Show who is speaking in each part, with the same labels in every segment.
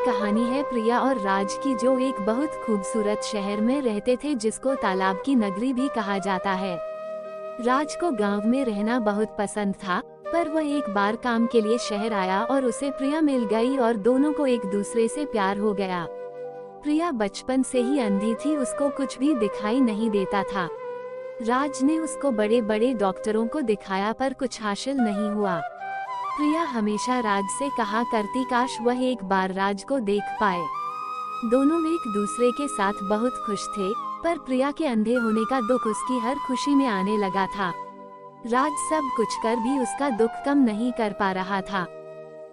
Speaker 1: कहानी है प्रिया और राज की, जो एक बहुत खूबसूरत शहर में रहते थे जिसको तालाब की नगरी भी कहा जाता है। राज को गांव में रहना बहुत पसंद था, पर वह एक बार काम के लिए शहर आया और उसे प्रिया मिल गई और दोनों को एक दूसरे से प्यार हो गया। प्रिया बचपन से ही अंधी थी, उसको कुछ भी दिखाई नहीं देता था। राज ने उसको बड़े बड़े डॉक्टरों को दिखाया पर कुछ हासिल नहीं हुआ। प्रिया हमेशा राज से कहा करती काश वह एक बार राज को देख पाए। दोनों एक दूसरे के साथ बहुत खुश थे, पर प्रिया के अंधे होने का दुख उसकी हर खुशी में आने लगा था। राज सब कुछ कर भी उसका दुख कम नहीं कर पा रहा था।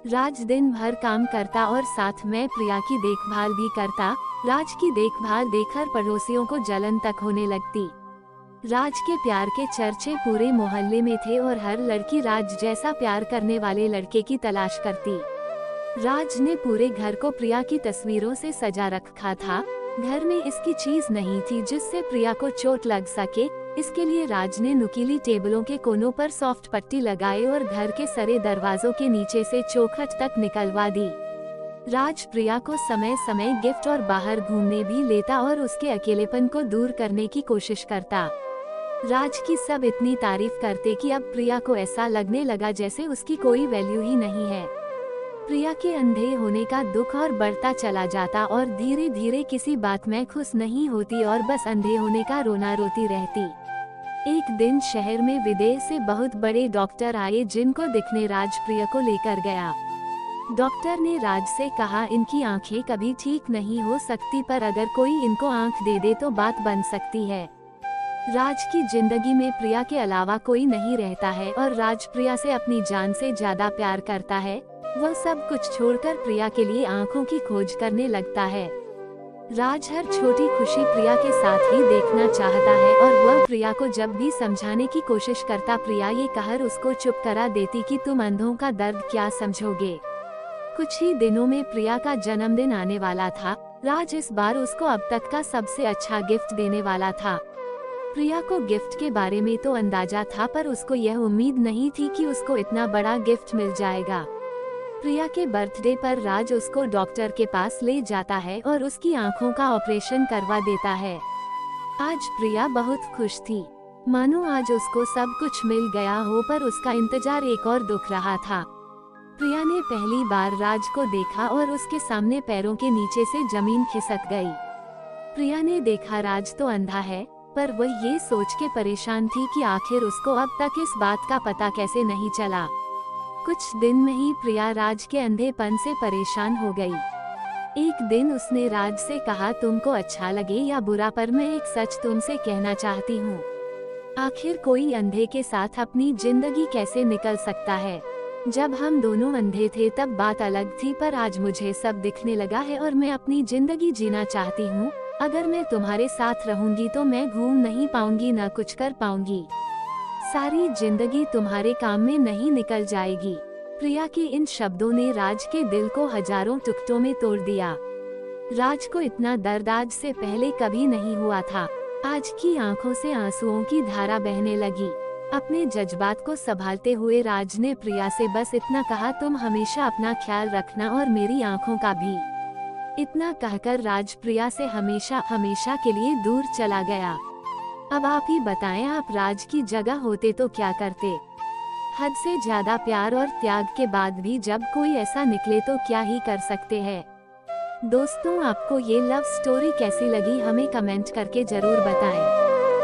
Speaker 1: राज दिन भर काम करता और साथ में प्रिया की देखभाल भी करता। राज की देखभाल देखकर पड़ोसियों को जलन तक होने लगती। राज के प्यार के चर्चे पूरे मोहल्ले में थे और हर लड़की राज जैसा प्यार करने वाले लड़के की तलाश करती। राज ने पूरे घर को प्रिया की तस्वीरों से सजा रखा था। घर में इसकी चीज नहीं थी जिससे प्रिया को चोट लग सके, इसके लिए राज ने नुकीली टेबलों के कोनों पर सॉफ्ट पट्टी लगाई और घर के सारे दरवाजों के नीचे से चौखट तक निकलवा दी। राज प्रिया को समय समय गिफ्ट और बाहर घूमने भी लेता और उसके अकेलेपन को दूर करने की कोशिश करता। राज की सब इतनी तारीफ करते कि अब प्रिया को ऐसा लगने लगा जैसे उसकी कोई वैल्यू ही नहीं है। प्रिया के अंधे होने का दुख और बढ़ता चला जाता और धीरे धीरे किसी बात में खुश नहीं होती और बस अंधे होने का रोना रोती रहती। एक दिन शहर में विदेश से बहुत बड़े डॉक्टर आए जिनको दिखने राज प्रिया को लेकर गया। डॉक्टर ने राज से कहा इनकी आंखें कभी ठीक नहीं हो सकती, पर अगर कोई इनको आंख दे दे तो बात बन सकती है। राज की जिंदगी में प्रिया के अलावा कोई नहीं रहता है और राज प्रिया से अपनी जान से ज्यादा प्यार करता है। वह सब कुछ छोड़कर प्रिया के लिए आंखों की खोज करने लगता है। राज हर छोटी खुशी प्रिया के साथ ही देखना चाहता है और वह प्रिया को जब भी समझाने की कोशिश करता, प्रिया ये कहकर उसको चुप करा देती कि तुम अंधों का दर्द क्या समझोगे। कुछ ही दिनों में प्रिया का जन्मदिन आने वाला था। राज इस बार उसको अब तक का सबसे अच्छा गिफ्ट देने वाला था। प्रिया को गिफ्ट के बारे में तो अंदाजा था, पर उसको यह उम्मीद नहीं थी कि उसको इतना बड़ा गिफ्ट मिल जाएगा। प्रिया के बर्थडे पर राज उसको डॉक्टर के पास ले जाता है और उसकी आंखों का ऑपरेशन करवा देता है। आज प्रिया बहुत खुश थी, मानो आज उसको सब कुछ मिल गया हो, पर उसका इंतजार एक और दुख रहा था। प्रिया ने पहली बार राज को देखा और उसके सामने पैरों के नीचे से जमीन खिसक गई। प्रिया ने देखा राज तो अंधा है, पर वह ये सोच के परेशान थी कि आखिर उसको अब तक इस बात का पता कैसे नहीं चला। कुछ दिन में ही प्रिया राज के अंधेपन से परेशान हो गई। एक दिन उसने राज से कहा तुमको अच्छा लगे या बुरा, पर मैं एक सच तुमसे कहना चाहती हूँ। आखिर कोई अंधे के साथ अपनी जिंदगी कैसे निकल सकता है। जब हम दोनों अंधे थे तब बात अलग थी, पर आज मुझे सब दिखने लगा है और मैं अपनी जिंदगी जीना चाहती हूँ। अगर मैं तुम्हारे साथ रहूंगी तो मैं घूम नहीं पाऊंगी, न कुछ कर पाऊंगी। सारी जिंदगी तुम्हारे काम में नहीं निकल जाएगी। प्रिया के इन शब्दों ने राज के दिल को हजारों टुकड़ों में तोड़ दिया। राज को इतना दर्द आज से पहले कभी नहीं हुआ था। आज की आंखों से आंसुओं की धारा बहने लगी। अपने जज्बात को संभालते हुए राज ने प्रिया से बस इतना कहा, तुम हमेशा अपना ख्याल रखना और मेरी आंखों का भी। इतना कहकर राज प्रिया से हमेशा हमेशा के लिए दूर चला गया। अब आप ही बताएं, आप राज की जगह होते तो क्या करते। हद से ज्यादा प्यार और त्याग के बाद भी जब कोई ऐसा निकले तो क्या ही कर सकते हैं। दोस्तों, आपको ये लव स्टोरी कैसी लगी हमें कमेंट करके जरूर बताएं।